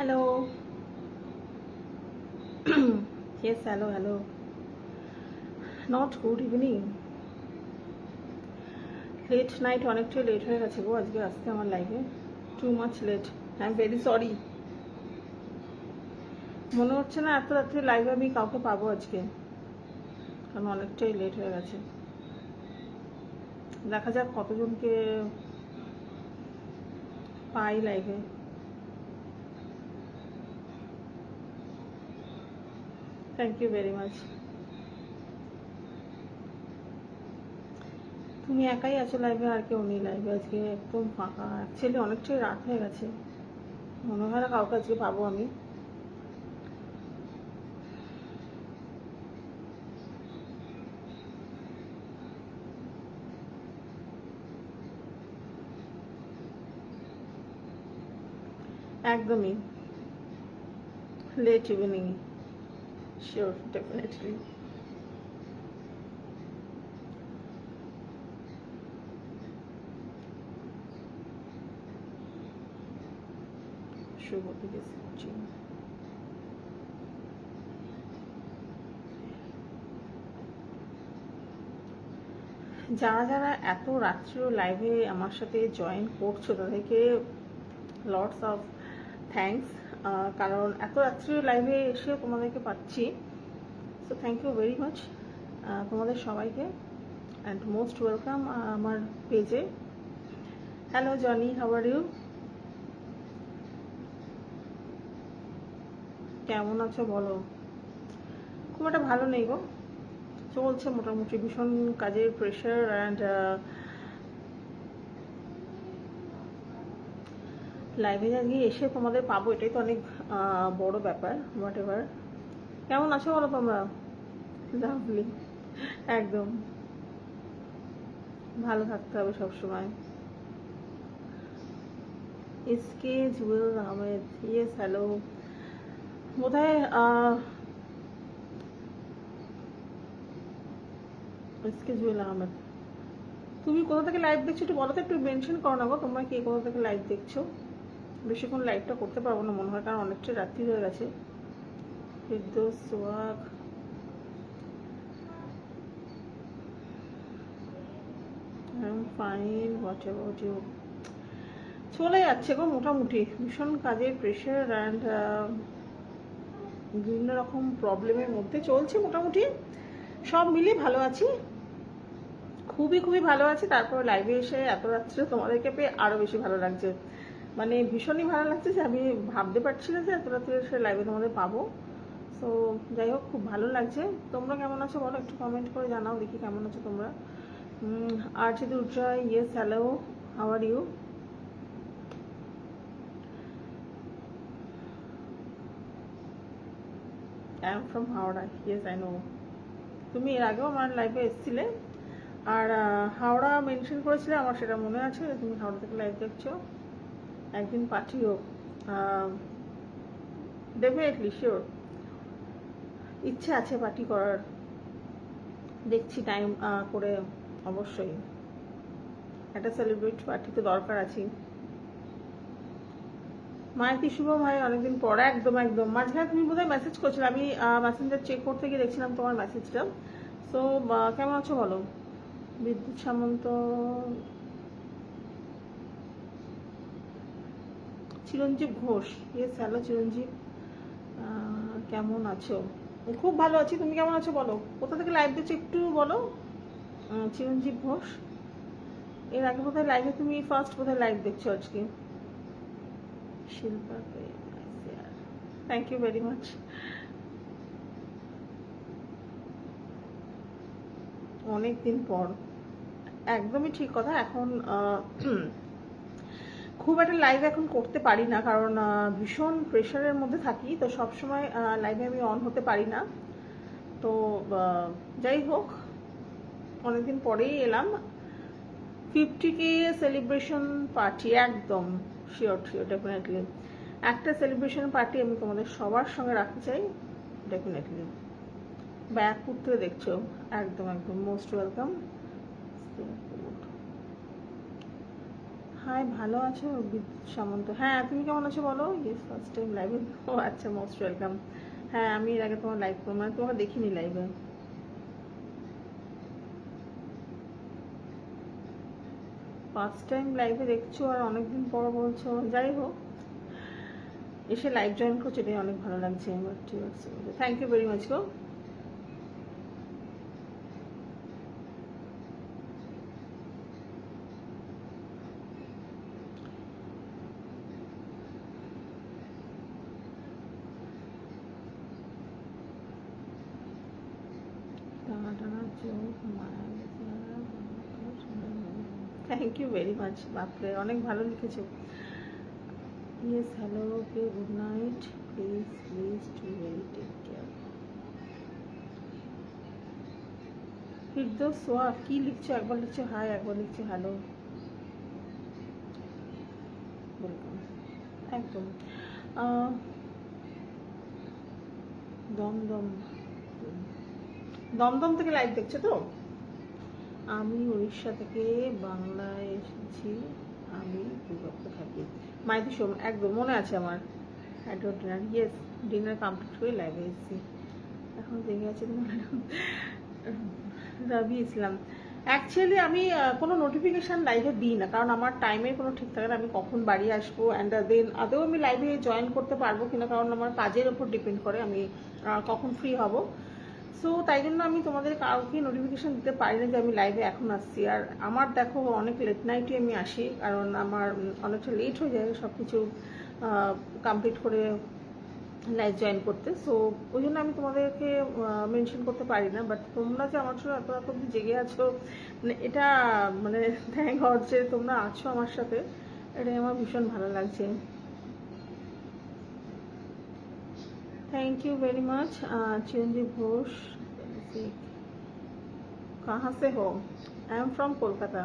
Hello. Yes, hello, hello. Not good evening. Late night, অনেকটাই late হয়ে গেছে গো আজকে আসতে আমার লাইফে। Too much late. I am very sorry. মনে হচ্ছে না এত রাত্রে লাইভে আমি কাউকে পাবো আজকে, কারণ অনেকটাই লেট হয়ে গেছে। দেখা যাক কতজনকে পাই লাইভে। Thank you very much. তুমি একাই আছো লাইভে, আর কেউ নেই লাইভে আজকে, একদম ফাঁকা। অ্যাকচুয়ালি অনেকটাই রাত হয়ে গেছে, মনে হয় না কাউকে আজকে পাবো আমি। একদমই লেট ইভিনিং। Sure, definitely. শুভ দিবস। যারা যারা এত রাত্রেও লাইভে আমার সাথে জয়েন করছো তাদেরকে লটস অফ থ্যাঙ্কস, কারণ এত রাত্রেও লাইভে এসে তোমাদেরকে পাচ্ছি। So thank you very much তোমাদের সবাইকে, অ্যান্ড মোস্ট ওয়েলকাম আমার পেজে। Hello Johnny, how are you? কেমন আছো বলো? খুব একটা ভালো নেই গো, চলছে মোটামুটি, ভীষণ কাজের প্রেশার, অ্যান্ড লাইভে গিয়ে এসে তোমাদের পাবো এটাই তো অনেক বড় ব্যাপার। হোয়াট এভার, কেমন আছো বলো তোমরা? লাভলি, একদম ভালো থাকতে হবে সবসময়। SK Jewel Ahmed, yes hello. বোধহয় এসকে জুয়েল আহমেদ, তুমি কোথা থেকে লাইভ দেখছো একটু বলো তো, একটু মেনশন করো না গো, তোমরা কে কোথা থেকে লাইভ দেখছো। বেশিক্ষণ লাইভটা করতে পারবো না মনে হয়, কারণ অনেকটা রাত্রি হয়ে গেছে। Firdous Sohag, I am fine, what about you? চলে যাচ্ছে গো মোটামুটি, ভীষণ কাজের প্রেশার, অ্যান্ড বিভিন্ন রকম প্রবলেমের মধ্যে চলছে মোটামুটি, সব মিলিয়ে ভালো আছি, খুবই খুবই ভালো আছি। তারপর লাইভে এসে এত রাত্রে তোমাদেরকে পেয়ে আরও বেশি ভালো লাগছে, মানে ভীষণই ভালো লাগছে যে আমি ভাবতে পারছি না যে এত রাত্রে এসে লাইভে তোমাদের পাবো। সো যাই হোক, খুব ভালো লাগছে। তোমরা কেমন আছো বলো, একটু কমেন্ট করে জানাও দেখি কেমন আছো তোমরা। আরজি দুর্জা, yes hello, how are you? I am from Howrah, yes I know. তুমি এর আগেও আমার লাইভে এসেছিলে, আর হাওড়া মেনশন করেছিলে, আমার সেটা মনে আছে যে তুমি হাওড়া থেকে লাইভ দেখছো। একদিন পাঠিও, ডেফিনেটলি শিওর, ইচ্ছে আছে পার্টি করার, দেখছি টাইম করে। অবশ্যই একটা সেলিব্রেট পার্টি তো দরকার আছে। মাইতি শুভ ভাই, অনেকদিন পর, একদম একদম। মাঝখানে তুমি বোধহয় মেসেজ করছিলে, আমি মেসেঞ্জার চেক করতে গিয়ে দেখছিলাম তোমার মেসেজটা। সো কেমন আছো বলো? বিদ্যুৎ সামন্ত, চিরঞ্জীব ঘোষ, ইয়েস হ্যালো চিরঞ্জীব, কেমন আছো? খুব ভালো আছি, তুমি কেমন আছো বলো? কোথা থেকে লাইভ দিচ্ছ একটু বলো। চিরঞ্জীব ঘোষ, এর আগে বোধহয় লাইভে তুমি ফার্স্ট বোধহয় লাইভ দেখছো আজকে। Shilpa, thank you very much. অনেক দিন পর, একদমই ঠিক কথা। এখন খুব একটা লাইভ এখন করতে পারি না, কারণ ভীষণ প্রেশারের মধ্যে থাকি, তো সবসময় লাইভে আমি অন হতে পারি না। তো যাই হোক, অনেকদিন পরেই এলাম। 50K সেলিব্রেশন পার্টি, একদম শিওর শিওর, ডেফিনেটলি একটা সেলিব্রেশন পার্টি আমি তোমাদের সবার সঙ্গে রাখতে চাই, ডেফিনেটলি। ব্যাকপুর থেকে দেখছো, একদম একদম মোস্ট ওয়েলকাম। হাই, ভালো আছো সামন্ত? হ্যাঁ, তুমি কেমন আছো বলো? ইয়েস, ফার্স্ট টাইম লাইভে। ও আচ্ছা, মোস্ট ওয়েলকাম। হ্যাঁ, আমি এর আগে তোমার লাইভ মানে তোমাকে দেখিনি লাইভে। ফার্স্ট টাইম লাইভে দেখছো আর অনেকদিন পর বলছো, যাই হোক, এসে লাইভ জয়েন করছো, এটাই অনেক ভালো লাগছে আমার। ঠিক আছে, থ্যাংক ইউ ভেরি মাচ গো। থ্যাংক ইউ ভেরি মাচ, বাপরে অনেক ভালো লিখেছো। Yes, hello, okay, good night, please please too very take care. Firdous Soyab, কি লিখছো? একবার লিখছো হাই, একবার লিখছো হ্যালো। ওয়েলকাম, একদম। দমদম, দমদম থেকে লাইভ দেখছো তো? আমি উড়িষ্যা থেকে বাংলায় এসেছি, আমি দুর্গাপুরে থাকি। মাইতি সোম, একদম মনে আছে আমার। হ্যাড্রো ডিনার, ইয়েস, ডিনার কমপ্লিট করে লাইভে এসেছি। এখন জেগে আছে রবি ইসলাম। অ্যাকচুয়ালি আমি কোনো নোটিফিকেশান লাইভে দিই না, কারণ আমার টাইমের কোনো ঠিক থাকে না, আমি কখন বাড়ি আসবো অ্যান্ড দেন আদৌ আমি লাইভে জয়েন করতে পারবো কিনা, কারণ আমার কাজের ওপর ডিপেন্ড করে আমি কখন ফ্রি হব। সো তাই জন্য আমি তোমাদের কাউকে নোটিফিকেশান দিতে পারি না যে আমি লাইভে এখন আসছি। আর আমার দেখো অনেক লেট নাইটে আমি আসি, কারণ আমার অনেকটা লেট হয়ে যায় সব কিছু কমপ্লিট করে লাইভ জয়েন করতে। সো ওই জন্য আমি তোমাদেরকে মেনশন করতে পারি না। বাট তোমরা যে আমার সাথে এত রাত অব্দি জেগে আছো, মানে এটা মানে থ্যাংক গড যে তোমরা আছো আমার সাথে, এটাই আমার ভীষণ ভালো লাগছে। Thank you very much. Chiranjeev Ghosh, कहाँ से हो? I am from Kolkata.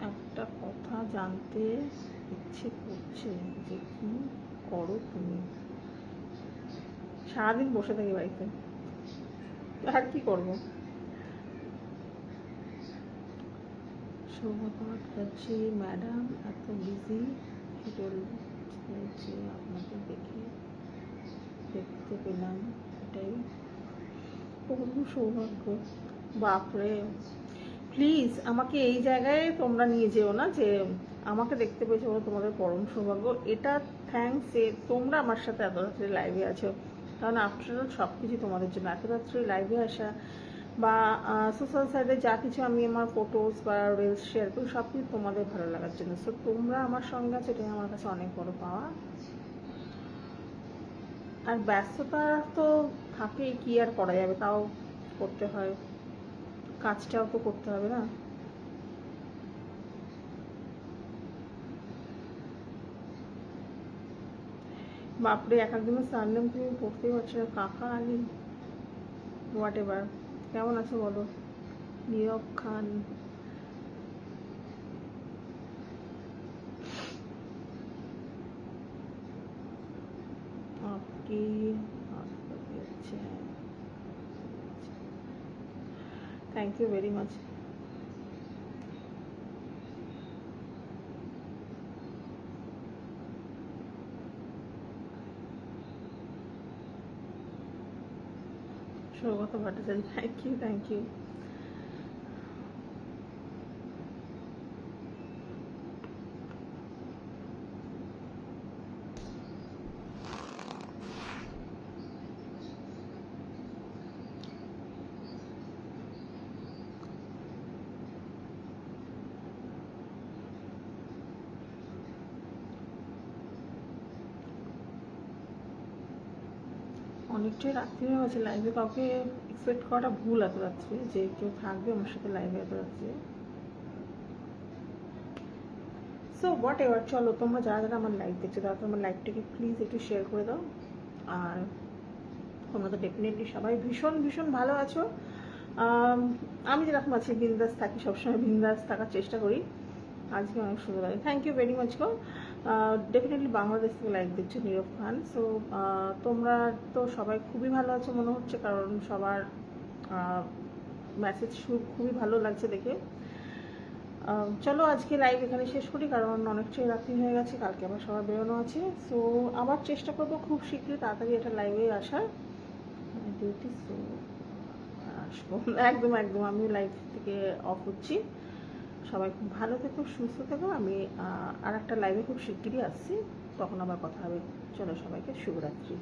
একটা কথা জানতে ইচ্ছে করছে যে কি করো তুমি? সারাদিন বসে থাকি বাড়িতে, আর কি করবো। সৌভাগ্য কাছে ম্যাডাম এত বিজি শিডিউল যে আপনাকে দেখতে পেলাম, এটাই পরম সৌভাগ্য। বাপরে, প্লিজ আমাকে এই জায়গায় তোমরা নিয়ে যেও না যে আমাকে দেখতে পেয়েছো বলে তোমাদের পরম সৌভাগ্য। এটা থ্যাঙ্কস যে তোমরা আমার সাথে এত রাত্রে লাইভে আছো, কারণ আফটারঅল সব কিছু তোমাদের জন্য। এত রাত্রে লাইভে আসা বা সোশ্যাল সাইডে যা কিছু আমি আমার ফটোস বা রিলস শেয়ার করি, সব কিছু তোমাদের ভালো লাগার জন্য। সো তোমরা আমার সঙ্গে আছো, এটাই আমার কাছে অনেক বড় পাওয়া। আর ব্যস্ততা তো থাকেই, কি আর করা যাবে, তাও করতে হয়, কাজটাও তো করতে হবে না। বাপরে, এক একদিনের সারনেম তুমি পড়তেই পারছো না। কাকা আলী, হোয়াট এভার। কেমন আছো বলো? নীরব খান, আপকি আচ্ছা, thank you very much. Saugata Bhattacharya, thank you, thank you. অনেকটাই রাত্রি হয়ে গেছে, লাইভে কাউকে এক্সপেক্ট করাটা ভুল এত রাত্রে যে কেউ থাকবে আমার সাথে লাইভে এত রাত্রে। সো হোয়াট এভার, চলো তোমরা যারা যারা আমার লাইভ দেখছো তারা তোমার লাইভটাকে প্লিজ একটু শেয়ার করে দাও। আর তোমরা তো ডেফিনেটলি সবাই ভীষণ ভীষণ ভালো আছো। আমি যেরকম আছি বিন্দাস থাকি, সবসময় বিন্দাস থাকার চেষ্টা করি। আজকে অনেক সুন্দর লাগে, থ্যাংক ইউ ভেরি মাচ গো। ডেফিনেটলি বাংলাদেশ থেকে লাইক দিচ্ছে নীরব খান। সো তোমরা তো সবাই খুবই ভালো আছো মনে হচ্ছে, কারণ সবার মেসেজ খুবই ভালো লাগছে দেখে। চলো আজকে লাইভ এখানে শেষ করি, কারণ অনেকটাই রাত্রি হয়ে গেছে, কালকে আবার সবার বেরোনো আছে। সো আবার চেষ্টা করবো খুব শীঘ্রই তাড়াতাড়ি এটা লাইভে আসার। ডিউটি সো আসবো একদম একদম, আমি লাইভ থেকে অফ হচ্ছি। সবাই খুব ভালো থেকো, সুস্থ থেকো। আমি আর একটা লাইভে খুব শিগগিরই আসছি, তখন আবার কথা হবে। চলো সবাইকে শুভরাত্রি।